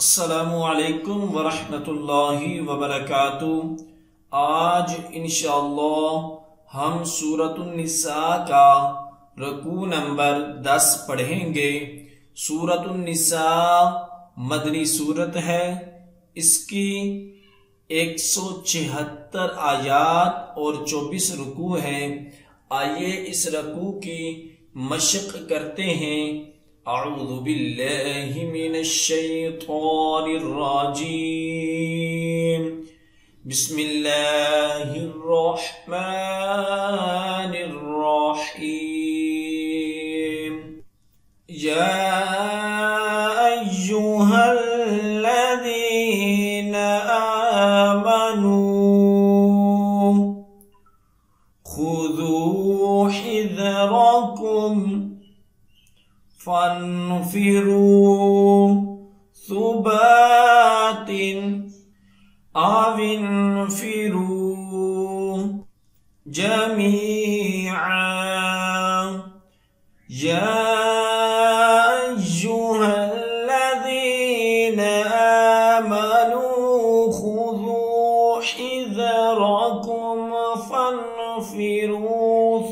अस्सलामुअलैकुम वरहमतुल्लाहि वबरकातुह। आज इंशाअल्लाह हम सूरतुन निसा का रुकू नंबर 10 पढ़ेंगे। सूरतुन निसा मदनी सूरत है। इसकी 176 आयात और 24 रुकू हैं। आइए इस रुकू की मशक करते हैं। अऊज़ु बिल्लाहि मिनश शैतानिर रजीम। बिस्मिल्लाहिर रहमानिर रहीम। या अय्युहल्लज़ीना आमनू खुदू हिज़्रकुम फन्फिरू सुबातिन अविन्फिरू जमीआ। या अय्युहल्लज़ीना आमनू खुदू हिज़्रकुम फन्फिरू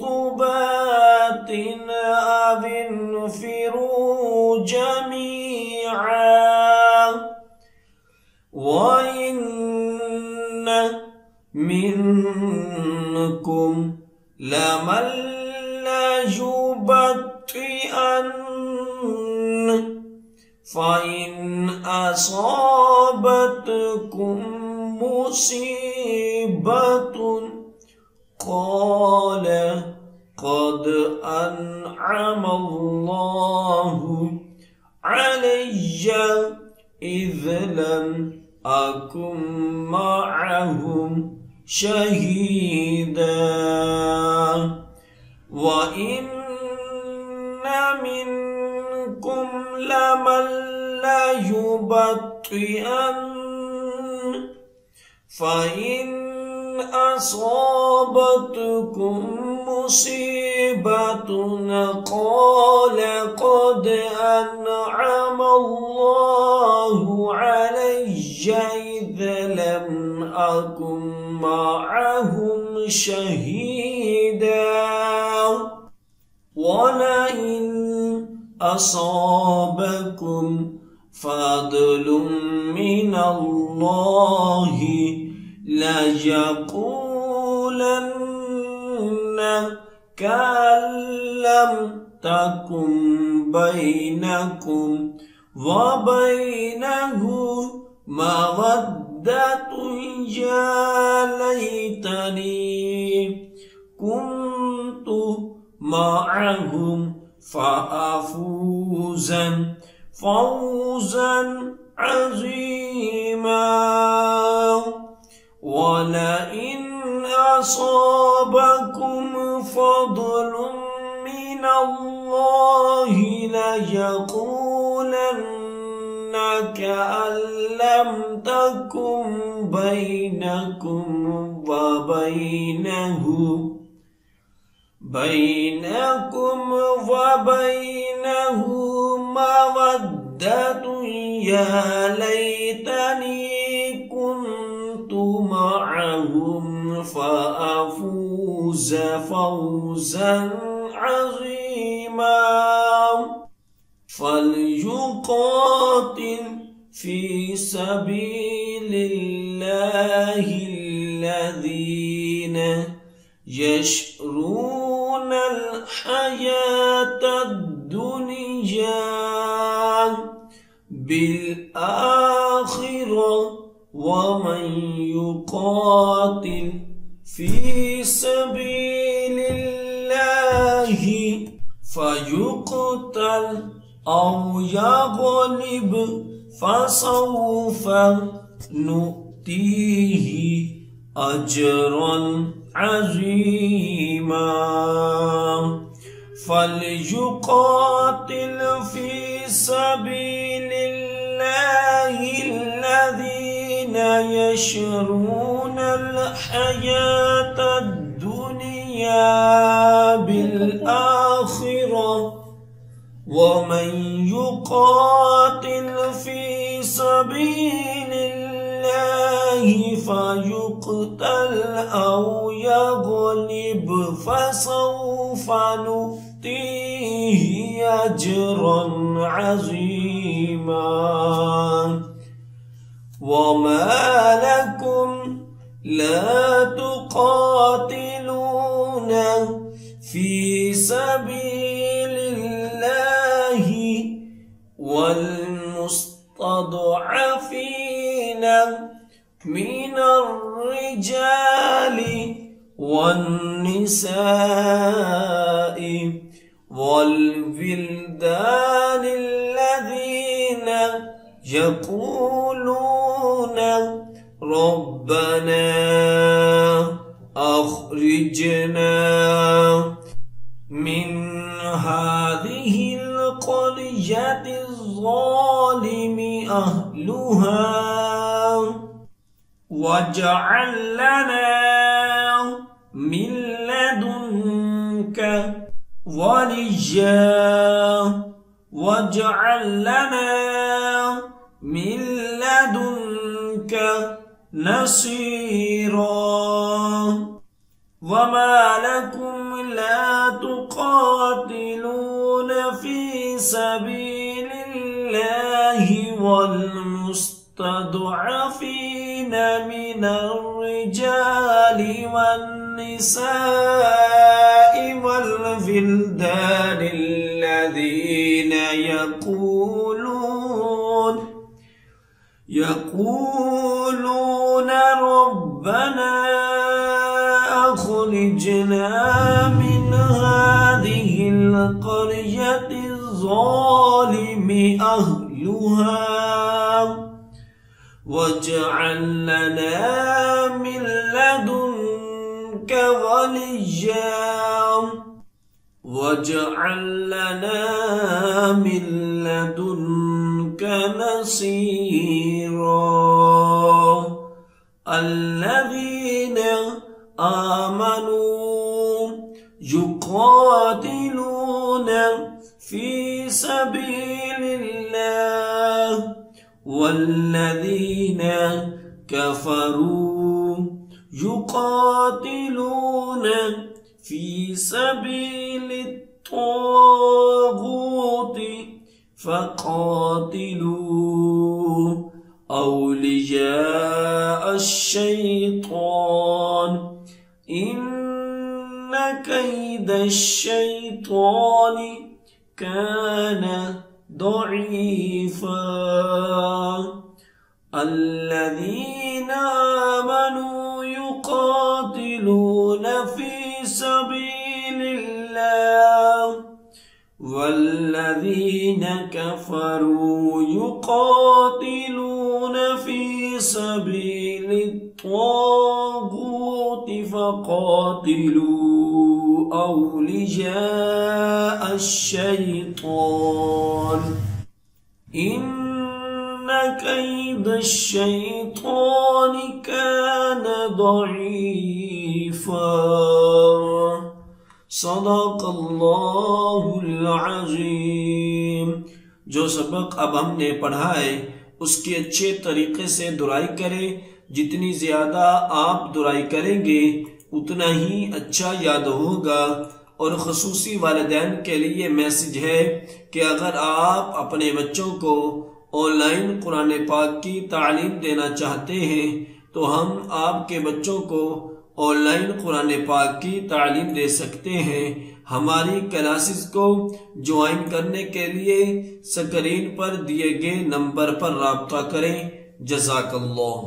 सुबातिन अविन्फिरू जमीआ। वइन्न मिनकुम लमन लयुबत्तिअन फ़इन असाबतकुम मुसीबतुन क़ाल क़द अनअमल्लाहु अलैया इज़ लम अकुम मअहुम शहीदा। व इन्न मिनकुम लमन लयुबत्तिअन फ़इन असाबतकुम मुसीबतुन क़ाल क़द अनअमल्लाहु अलैया इज़ लम अकुम मअहुम शहीदा। वलइन असाबकुम फ़द्लुम मिनल्लाहि लयक़ूलन्न कअन लम तकुन बैनकुम व बैनहु मवद्दतुन या लैतनी कुन्तु मअहुम फ़अफ़ूज़ फ़ौज़न अज़ीमा। वलइन असाबकुम फ़द्लुम मिनल्लाहि लयक़ूलन्न कअन लम तकुन बैनकुम व बैनहु मवद्दतुन या लैतनी कुन्तु मअहुम फ़अफ़ूज़ फ़ौज़न अज़ीमा। फ़ल्युक़ातिल फ़ी सबीलिल्लाहि الذين يشرون الحياة الدنيا بالآخرة ومن يقاتل في سبيل الله فيقتل أو يغلب فسوف نؤتيه أجرا عظيما। فليقاتل في سبيل الله الذين يشرون الحياة الدنيا بالآخرة ومن يقاتل في سبيل الله فيقتل أو يغلب فسوف نؤتيه أجرا عظيما وما لكم لا تقاتلون في سبيل الله والمستضعفين من الرجال والنساء والولدان الذين يقولون ربنا أخرجنا من هذه القرية الظالم أهلها واجعل لنا من لدنك وليا واجعل لنا من لدنك نصيرا وما لكم لا تقاتلون في سبيل الله والمستضعفين من الرجال والنساء والولدان الذين يقولون ربنا أخرجنا من هذه القرية الظالم أهلها واجعل لنا من لدنك وليا واجعل لنا من لدنك نصيرا الذين آمنوا يقاتلون في سبيل الله والذين كفروا يقاتلون في سبيل الطاغوت فقاتلوا أولياء الشيطان إن كيد الشيطان كان ضعيفا الذين آمنوا يقاتلون في سبيل الله والذين كفروا يقاتلون في سبيل الطاغوت فقاتلوا أولياء الشيطان إن كيد الشيطان كان ضعيفا صدق अल्लाहुल अज़ीम। जो सबक अब हमने पढ़ा है उसकी अच्छे तरीके से दुराई करें। जितनी ज्यादा आप दुराई करेंगे उतना ही अच्छा याद होगा। और ख़ुसूसी वालिदैन के लिए मैसेज है कि अगर आप अपने बच्चों को ऑनलाइन कुरान पाक की तालीम देना चाहते हैं तो हम आपके बच्चों को ऑनलाइन कुरान पाक की तालीम दे सकते हैं। हमारी क्लासेस को ज्वाइन करने के लिए स्क्रीन पर दिए गए नंबर पर राब्ता करें। जज़ाकल्लाह।